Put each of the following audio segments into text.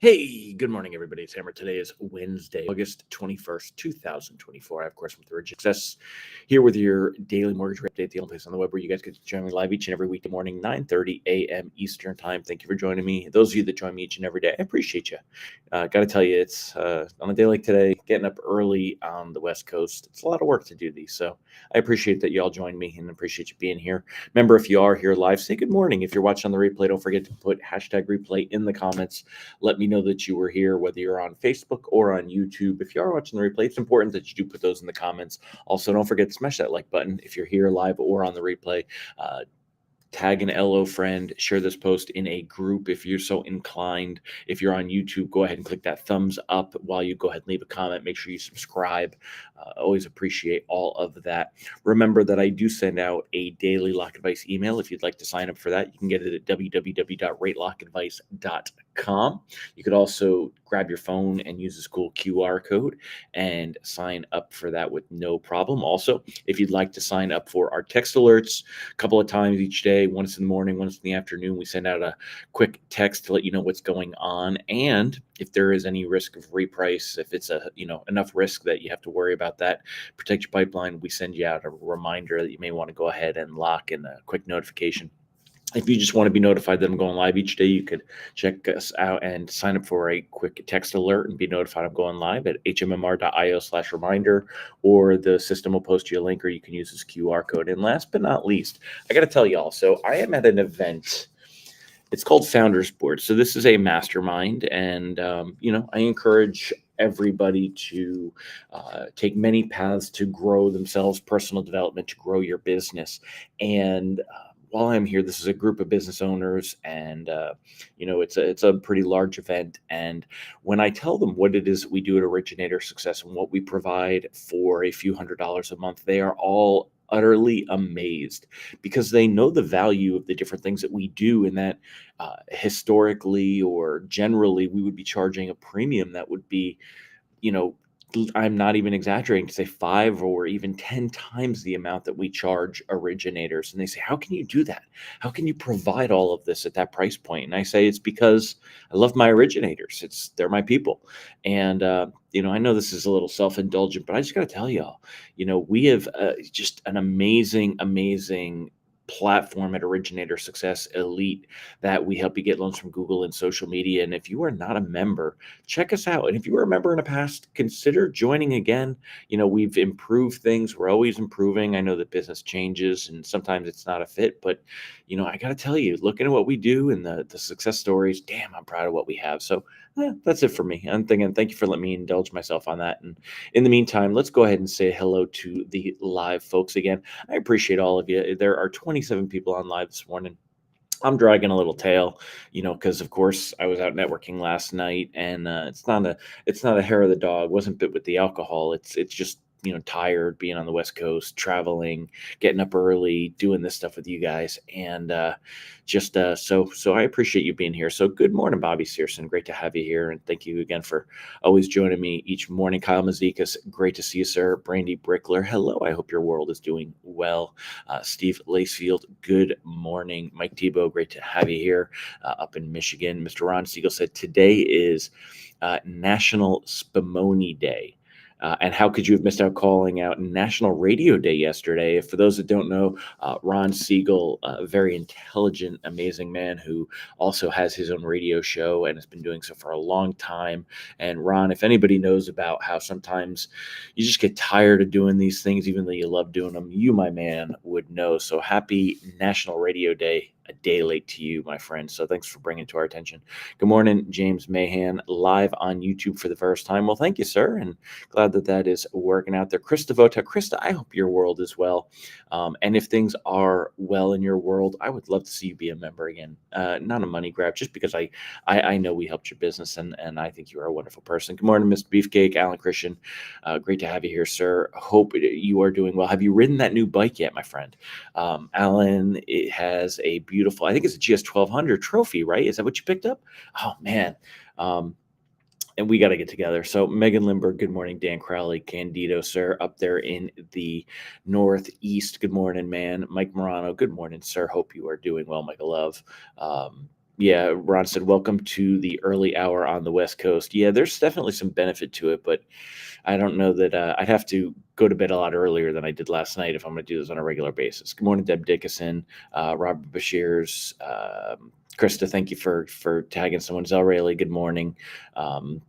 Hey, good morning, everybody. It's Hammer. Today is Wednesday, August 21st, 2024. I, of course, am with the Rich Success here with your daily mortgage rate update, the only place on the web where you guys get to join me live each and every weekday morning, 9:30 a.m. Eastern Time. Thank you for joining me. Those of you that join me each and every day, I appreciate you. Got to tell you, it's on a day like today, getting up early on the West Coast. It's a lot of work to do these. So I appreciate that you all joined me and appreciate you being here. Remember, if you are here live, say good morning. If you're watching on the replay, don't forget to put hashtag replay in the comments. Let me know that you were here, whether you're on Facebook or on YouTube. If you are watching the replay, it's important that you do put those in the comments. Also, don't forget to smash that like button if you're here live or on the replay. Tag an LO friend, share this post in a group if you're so inclined. If you're on YouTube, go ahead and click that thumbs up while you go ahead and leave a comment. Make sure you subscribe. Always appreciate all of that. Remember that I do send out a daily lock advice email. If you'd like to sign up for that, you can get it at www.ratelockadvice.com. You could also grab your phone and use this cool QR code and sign up for that with no problem. Also, if you'd like to sign up for our text alerts a couple of times each day, once in the morning, once in the afternoon, we send out a quick text to let you know what's going on. And if there is any risk of reprice, if it's enough risk that you have to worry about that, protect your pipeline, we send you out a reminder that you may want to go ahead and lock in a quick notification. If you just want to be notified that I'm going live each day, you could check us out and sign up for a quick text alert and be notified I'm going live at hmmr.io/reminder, or the system will post you a link, or you can use this QR code. And last but not least, I got to tell y'all, so I am at an event. It's called Founders Board. So this is a mastermind, and I encourage everybody to take many paths to grow themselves, personal development, to grow your business. And while I'm here, this is a group of business owners, and it's a pretty large event. And when I tell them what it is that we do at Originator Success and what we provide for a few $100s a month, they are all utterly amazed, because they know the value of the different things that we do, and that historically or generally we would be charging a premium that would be, you know, I'm not even exaggerating to say 5 or even 10 times the amount that we charge originators. And they say, how can you do that? How can you provide all of this at that price point? And I say, it's because I love my originators. They're my people. And, I know this is a little self-indulgent, but I just got to tell y'all, we have just an amazing, amazing platform at Originator Success Elite, that we help you get loans from Google and social media. And if you are not a member, check us out. And if you were a member in the past, consider joining again. We've improved things. We're always improving. I know that business changes and sometimes it's not a fit, but I got to tell you, looking at what we do and the success stories, damn, I'm proud of what we have. So that's it for me. I'm thinking, thank you for letting me indulge myself on that. And in the meantime, let's go ahead and say hello to the live folks again. I appreciate all of you. There are 27 people on live this morning. I'm dragging a little tail, because of course I was out networking last night, and it's not a hair of the dog. Wasn't bit with the alcohol. It's just tired being on the West Coast, traveling, getting up early, doing this stuff with you guys, and so I appreciate you being here. So good morning, Bobby Searson. Great to have you here, and thank you again for always joining me each morning. Kyle Mazikas, great to see you, sir. Brandy Brickler, hello. I hope your world is doing well. Steve Lacefield, good morning. Mike Tebow, great to have you here up in Michigan. Mr. Ron Siegel said today is National Spumoni Day. And how could you have missed out calling out National Radio Day yesterday? For those that don't know, Ron Siegel, a very intelligent, amazing man who also has his own radio show and has been doing so for a long time. And Ron, if anybody knows about how sometimes you just get tired of doing these things, even though you love doing them, you, my man, would know. So happy National Radio Day, a day late to you, my friend. So thanks for bringing it to our attention. Good morning, James Mahan, live on YouTube for the first time. Well, thank you, sir, and glad that is working out there. Krista Vota, Krista, I hope your world is well. And if things are well in your world, I would love to see you be a member again. Not a money grab, just because I know we helped your business, and I think you are a wonderful person. Good morning, Mr. Beefcake, Alan Christian. Great to have you here, sir. Hope you are doing well. Have you ridden that new bike yet, my friend? Alan, it has a beautiful, I think it's a GS 1200 trophy, right? Is that what you picked up? Oh, man. And we got to get together. So Megan Lindbergh, good morning. Dan Crowley, Candido, sir, up there in the Northeast. Good morning, man. Mike Morano, good morning, sir. Hope you are doing well, Michael Love. Yeah, Ron said, "Welcome to the early hour on the West Coast." Yeah, there's definitely some benefit to it, but I don't know that I'd have to go to bed a lot earlier than I did last night if I'm going to do this on a regular basis. Good morning, Deb Dickinson, Robert Bashirs, Krista. Thank you for tagging someone. Zell Rayleigh. Good morning. Um,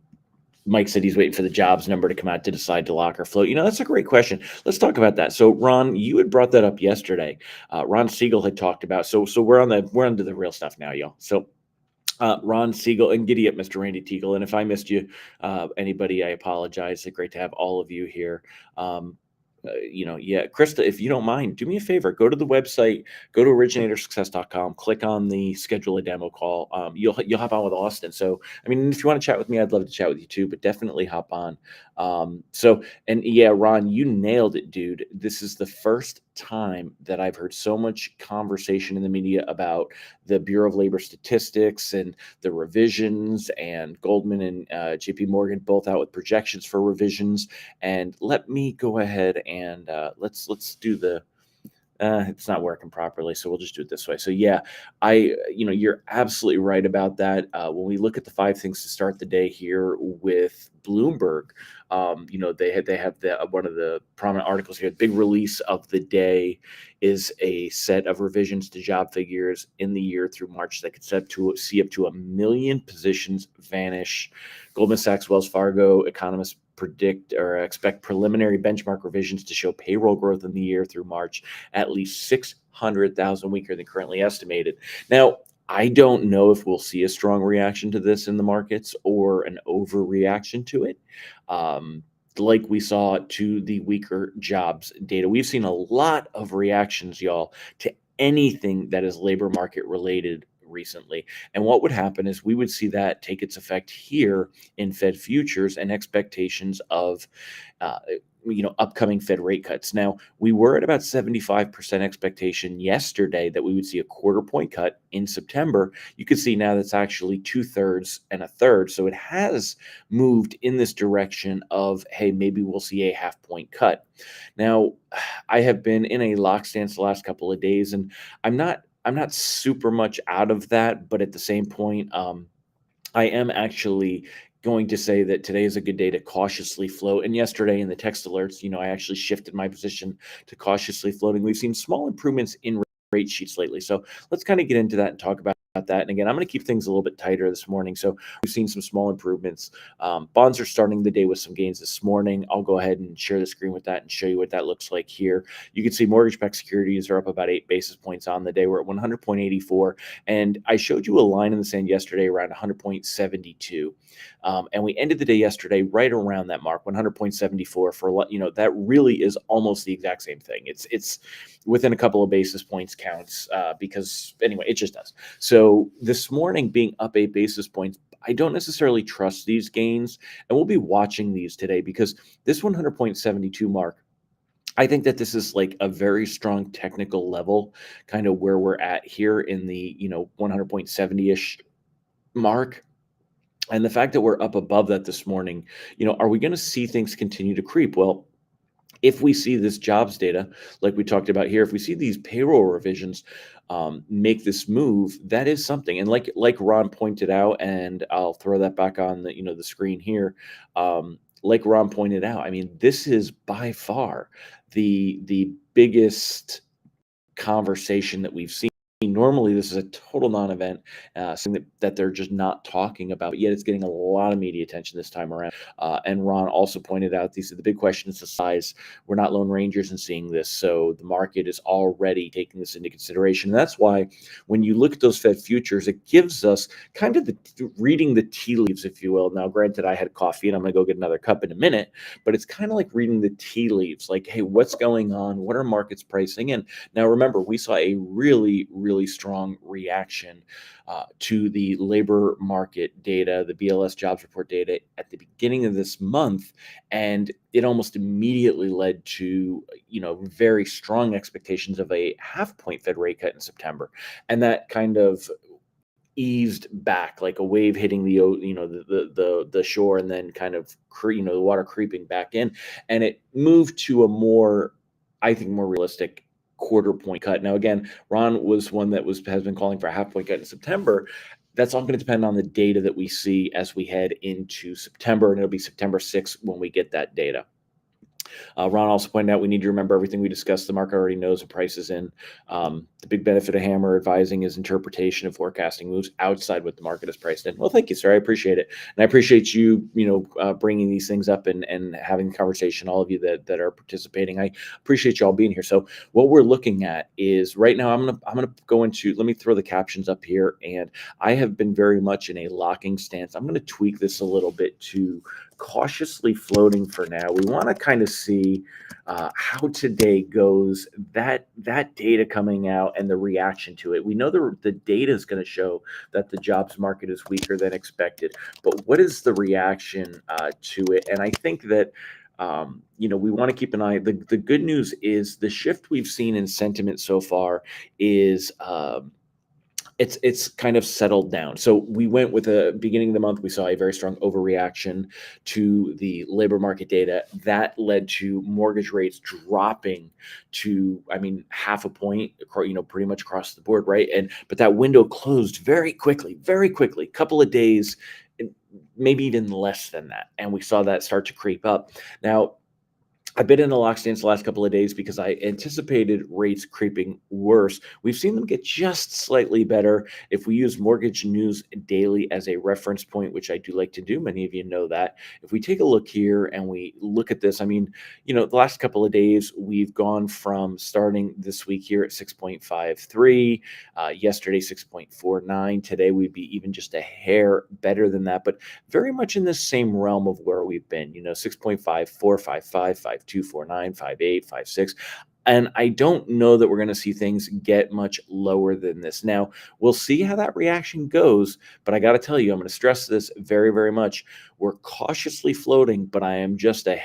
Mike said he's waiting for the jobs number to come out to decide to lock or float. That's a great question. Let's talk about that. So, Ron, you had brought that up yesterday. Ron Siegel had talked about. So we're onto the real stuff now, y'all. So Ron Siegel and giddy up, Mr. Randy Teagle. And if I missed you, anybody, I apologize. It's great to have all of you here. Yeah, Krista, if you don't mind, do me a favor. Go to the website, go to originatorssuccess.com, click on the schedule a demo call. You'll hop on with Austin. So, I mean, if you want to chat with me, I'd love to chat with you too, but definitely hop on. And yeah, Ron, you nailed it, dude. This is the first time that I've heard so much conversation in the media about the Bureau of Labor Statistics and the revisions, and Goldman and JP Morgan both out with projections for revisions. And let me go ahead and let's do the it's not working properly, so we'll just do it this way. So yeah, you're absolutely right about that. When we look at the five things to start the day here with Bloomberg, they have the one of the prominent articles here. Big release of the day is a set of revisions to job figures in the year through March that could see up to 1 million positions vanish. Goldman Sachs, Wells Fargo economists predict or expect preliminary benchmark revisions to show payroll growth in the year through March at least 600,000 weaker than currently estimated. Now, I don't know if we'll see a strong reaction to this in the markets or an overreaction to it. Like we saw to the weaker jobs data. We've seen a lot of reactions, y'all, to anything that is labor market related recently. And what would happen is we would see that take its effect here in Fed futures and expectations of uh, upcoming Fed rate cuts. Now, we were at about 75% expectation yesterday that we would see a quarter point cut in September. You can see now that's actually 2/3 and a third. So it has moved in this direction of, hey, maybe we'll see a half point cut. Now, I have been in a lock stance the last couple of days, and I'm not super much out of that, but at the same point, I am actually going to say that today is a good day to cautiously float. And yesterday in the text alerts, I actually shifted my position to cautiously floating. We've seen small improvements in rate sheets lately. So let's kind of get into that and talk about that. And again, I'm going to keep things a little bit tighter this morning. So we've seen some small improvements. Bonds are starting the day with some gains this morning. I'll go ahead and share the screen with that and show you what that looks like here. You can see mortgage-backed securities are up about 8 basis points on the day. We're at 100.84. And I showed you a line in the sand yesterday around 100.72. And we ended the day yesterday right around that mark, 100.74 for, that really is almost the exact same thing. It's within a couple of basis points counts because anyway, it just does. So this morning being up 8 basis points, I don't necessarily trust these gains, and we'll be watching these today because this 100.72 mark, I think that this is like a very strong technical level, kind of where we're at here in the 100.70-ish mark. And the fact that we're up above that this morning, are we going to see things continue to creep? Well, if we see this jobs data, like we talked about here, if we see these payroll revisions make this move, that is something. And like Ron pointed out, and I'll throw that back on the screen here. Like Ron pointed out, I mean, this is by far the biggest conversation that we've seen. Normally, this is a total non-event, something that they're just not talking about, but yet it's getting a lot of media attention this time around. And Ron also pointed out, the big question is the size. We're not lone rangers in seeing this, so the market is already taking this into consideration. And that's why when you look at those Fed futures, it gives us kind of reading the tea leaves, if you will. Now, granted, I had coffee and I'm going to go get another cup in a minute, but it's kind of like reading the tea leaves, like, hey, what's going on? What are markets pricing in? Now, remember, we saw a really, really strong reaction to the labor market data, the BLS jobs report data at the beginning of this month, and it almost immediately led to very strong expectations of a half point Fed rate cut in September, and that kind of eased back like a wave hitting the shore, and then kind of the water creeping back in, and it moved to a more, I think, more realistic quarter point cut. Now, again, Ron was one that has been calling for a half point cut in September. That's all going to depend on the data that we see as we head into September, and it'll be September 6th when we get that data. Ron also pointed out we need to remember everything we discussed. The market already knows the price is in. The big benefit of Hammer advising is interpretation and forecasting moves outside what the market is priced in. Well, thank you, sir. I appreciate it, and I appreciate you, bringing these things up and having the conversation. All of you that are participating, I appreciate you all being here. So, what we're looking at is right now. I'm gonna go into. Let me throw the captions up here, and I have been very much in a locking stance. I'm going to tweak this a little bit to cautiously floating for now. We want to kind of see how today goes. That data coming out and the reaction to it. We know the data is going to show that the jobs market is weaker than expected, but what is the reaction to it? And I think that we want to keep an eye. The good news is the shift we've seen in sentiment so far is. It's kind of settled down. So we went with the beginning of the month, we saw a very strong overreaction to the labor market data. That led to mortgage rates dropping to, I mean, half a point, pretty much across the board, right? But that window closed very quickly, couple of days, maybe even less than that. And we saw that start to creep up. Now, I've been in a lock stance the last couple of days because I anticipated rates creeping worse. We've seen them get just slightly better. If we use Mortgage News Daily as a reference point, which I do like to do, many of you know that. If we take a look here and we look at this, I mean, the last couple of days, we've gone from starting this week here at 6.53, yesterday 6.49. Today, we'd be even just a hair better than that, but very much in the same realm of where we've been, 6.54, 55, 249, 58, 56. And I don't know that we're going to see things get much lower than this. Now, we'll see how that reaction goes, but I got to tell you, I'm going to stress this very, very much. We're cautiously floating, but I am just a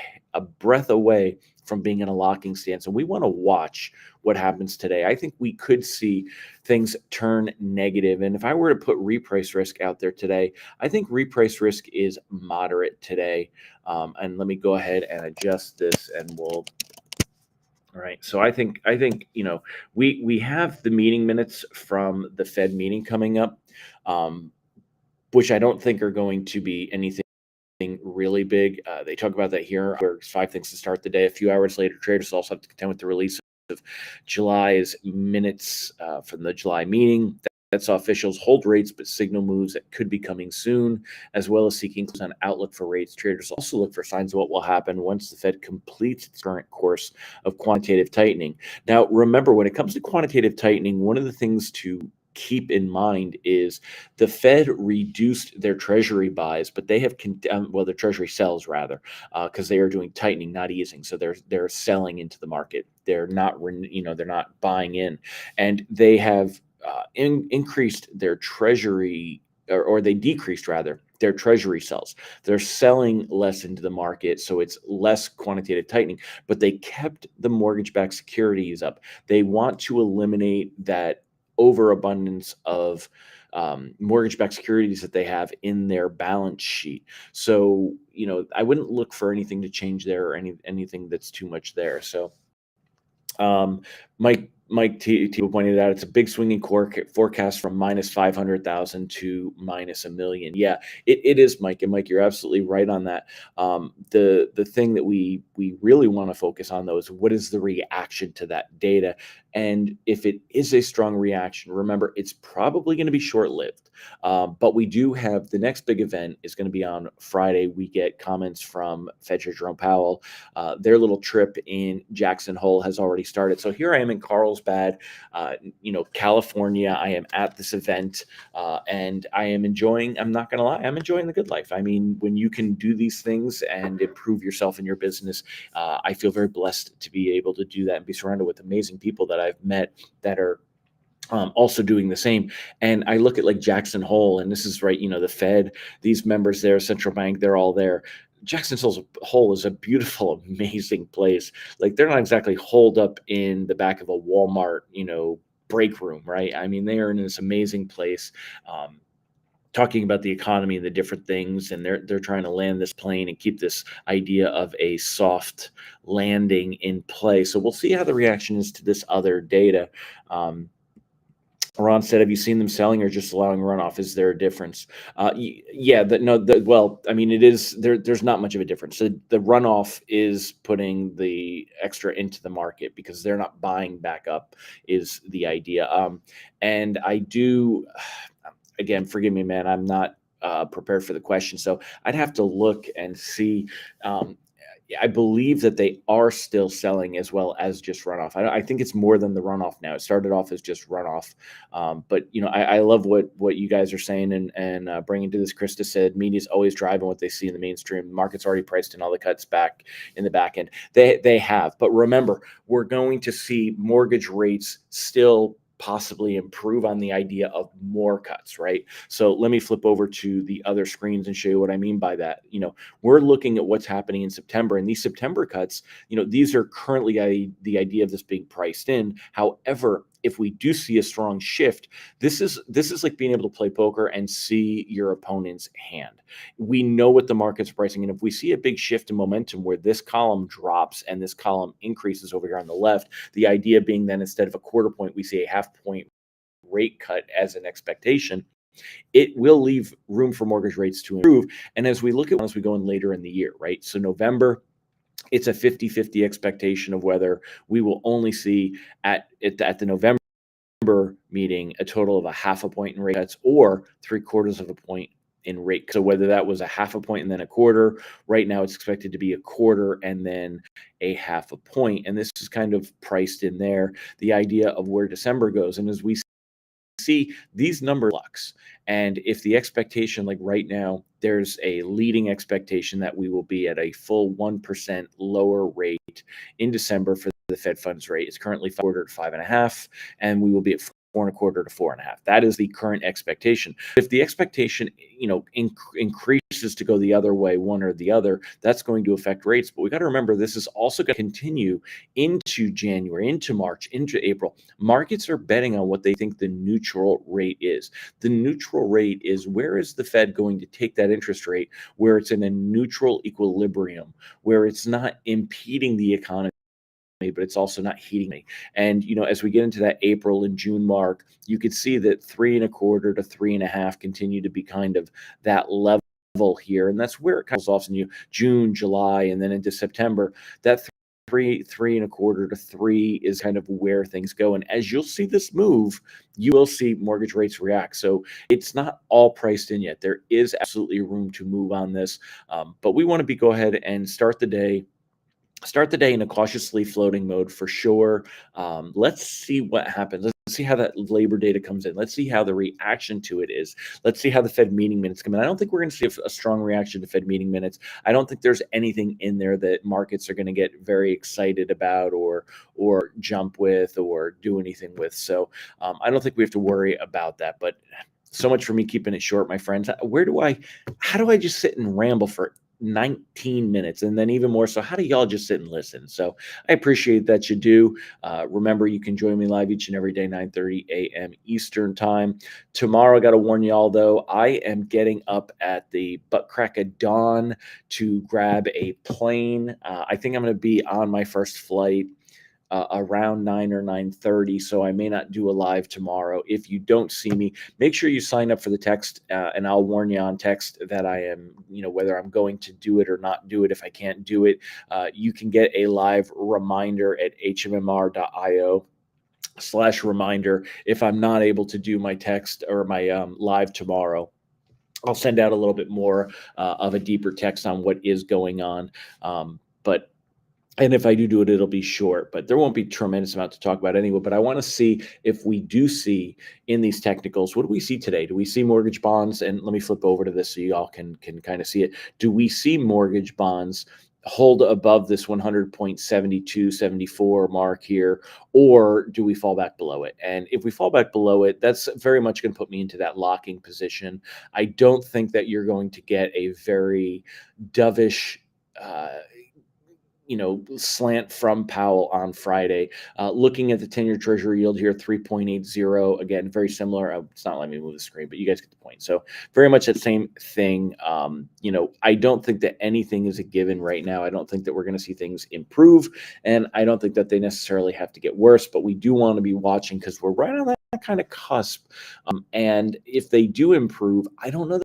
breath away from being in a locking stance. And we want to watch what happens today. I think we could see things turn negative. And if I were to put reprice risk out there today, I think reprice risk is moderate today. And let me go ahead and adjust this and we'll. All right. So I think we have the meeting minutes from the Fed meeting coming up, which I don't think are going to be anything really big. They talk about that here. There's 5 things to start the day. A few hours later, traders also have to contend with the release of July's minutes from the July meeting. That saw officials hold rates but signal moves that could be coming soon, as well as seeking an outlook for rates. Traders also look for signs of what will happen once the Fed completes its current course of quantitative tightening. Now, remember, when it comes to quantitative tightening, one of the things to keep in mind is the Fed reduced their treasury buys, but they have their treasury sells rather, because they are doing tightening, not easing. So they're selling into the market. They're not they're not buying in, and they have increased their treasury, or they decreased rather their treasury sells. They're selling less into the market, so it's less quantitative tightening, but they kept the mortgage-backed securities up. They want to eliminate that overabundance of mortgage-backed securities that they have in their balance sheet. So, I wouldn't look for anything to change there or anything that's too much there. So, Mike T pointed out it's a big swinging core forecast from minus 500,000 to minus a million. Yeah, it is, Mike. And Mike, you're absolutely right on that. The thing that we really want to focus on, though, is what is the reaction to that data. And if it is a strong reaction, remember, it's probably going to be short-lived. But we do have the next big event is going to be on Friday. We get comments from Fed Chair Jerome Powell. Their little trip in Jackson Hole has already started. So here I am in Carlsbad, California. I am at this event, and I am enjoying. I'm not going to lie, I'm enjoying the good life. I mean, when you can do these things and improve yourself in your business, I feel very blessed to be able to do that and be surrounded with amazing people that I've met that are also doing the same. And I look at like Jackson Hole, and this is right, the Fed, these members there, central bank, they're all there. Jackson Hole is a beautiful, amazing place. Like, they're not exactly holed up in the back of a Walmart, break room, right? I mean, they are in this amazing place. talking about the economy and the different things, and they're trying to land this plane and keep this idea of a soft landing in play. So we'll see how the reaction is to this other data. Um, Ron said, "Have you seen them selling or just allowing runoff? Is there a difference?" Yeah, no, well, I mean, it is there. There's not much of a difference. So the runoff is putting the extra into the market because they're not buying back up. Is the idea? And I do, again, forgive me, man. I'm not prepared for the question, so I'd have to look and see. Um, I believe that they are still selling as well as just runoff. I think it's more than the runoff now. It started off as just runoff, but I love what you guys are saying and bringing to this. Krista said media's always driving what they see in the mainstream. The market's already priced in all the cuts back in the back end. They have, but remember, we're going to see mortgage rates still possibly improve on the idea of more cuts, right? So let me flip over to the other screens and show you what I mean by that. We're looking at what's happening in September, and these September cuts, these are currently the idea of this being priced in. However, if we do see a strong shift, this is like being able to play poker and see your opponent's hand. We know what the market's pricing, and if we see a big shift in momentum where this column drops and this column increases over here on the left, the idea being then instead of a quarter point, we see a half point rate cut as an expectation, it will leave room for mortgage rates to improve. And as we look at as we go in later in the year, right? So November, it's a 50-50 expectation of whether we will only see at the November meeting a total of a half a point in rate cuts or 3/4 of a point in rate. So whether that was a half a point and then a quarter, right now it's expected to be a quarter and then a half a point. And this is kind of priced in there, the idea of where December goes. And as we see these numbers flux, and if the expectation, like right now, there's a leading expectation that we will be at a full 1% lower rate in December for the Fed funds rate. It's currently 5.25 to 5.5, and we will be at 4.25 to 4.5. That is the current expectation. If the expectation, increases to go the other way, one or the other, that's going to affect rates. But we got to remember, this is also going to continue into January, into March, into April. Markets are betting on what they think the neutral rate is. The neutral rate is, where is the Fed going to take that interest rate where it's in a neutral equilibrium, where it's not impeding the economy, but it's also not heating me. And as we get into that April and June mark, you could see that 3.25 to 3.5 continue to be kind of that level here, and that's where it comes off in June, July, and then into September. That 3.25 to 3 is kind of where things go. And as you'll see this move, you will see mortgage rates react. So it's not all priced in yet. There is absolutely room to move on this, but we want to go ahead and start the day in a cautiously floating mode for sure. Let's see what happens. Let's see how that labor data comes in. Let's see how the reaction to it is. Let's see how the Fed meeting minutes come in. I don't think we're going to see a strong reaction to Fed meeting minutes. I don't think there's anything in there that markets are going to get very excited about or jump with or do anything with. So I don't think we have to worry about that. But so much for me keeping it short, my friends. How do I just sit and ramble for 19 minutes, and then even more so, how do y'all just sit and listen? So I appreciate that you do. Remember, you can join me live each and every day, 9:30 a.m. Eastern time. Tomorrow, I got to warn y'all though, I am getting up at the butt crack of dawn to grab a plane. I think I'm going to be on my first flight around 9 or 9:30, so I may not do a live tomorrow. If you don't see me, make sure you sign up for the text, and I'll warn you on text that I am, whether I'm going to do it or not do it. If I can't do it, you can get a live reminder at hmmr.io/reminder. If I'm not able to do my text or my live tomorrow, I'll send out a little bit more of a deeper text on what is going on. And if I do it, it'll be short, but there won't be tremendous amount to talk about anyway. But I want to see if we do see in these technicals, what do we see today? Do we see mortgage bonds? And let me flip over to this so you all can kind of see it. Do we see mortgage bonds hold above this 100.7274 mark here, or do we fall back below it? And if we fall back below it, that's very much going to put me into that locking position. I don't think that you're going to get a very dovish slant from Powell on Friday. Looking at the 10-year Treasury yield here, 3.80. Again, very similar. It's not letting me move the screen, but you guys get the point. So very much that same thing. I don't think that anything is a given right now. I don't think that we're going to see things improve, and I don't think that they necessarily have to get worse. But we do want to be watching because we're right on that kind of cusp. And if they do improve, I don't know that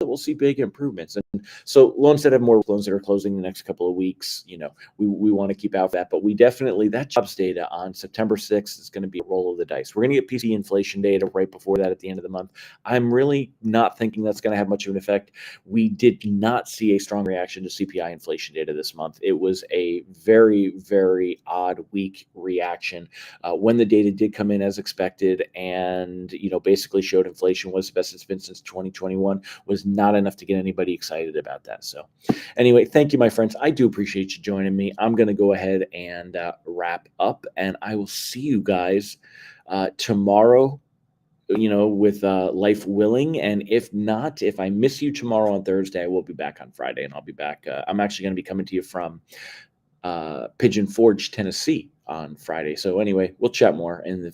we'll see big improvements. And so loans that have more loans that are closing the next couple of weeks, we want to keep out for that. But we definitely, that jobs data on September 6th is going to be a roll of the dice. We're going to get PCE inflation data right before that at the end of the month. I'm really not thinking that's going to have much of an effect. We did not see a strong reaction to CPI inflation data this month. It was a very, very odd, weak reaction when the data did come in as expected, and basically showed inflation was the best it's been since 2021. Was not enough to get anybody excited about that. So anyway, thank you, my friends. I do appreciate you joining me. I'm going to go ahead and wrap up, and I will see you guys tomorrow, with life willing. And if not, if I miss you tomorrow on Thursday, I will be back on Friday, and I'll be back. I'm actually going to be coming to you from Pigeon Forge, Tennessee on Friday. So anyway, we'll chat more in the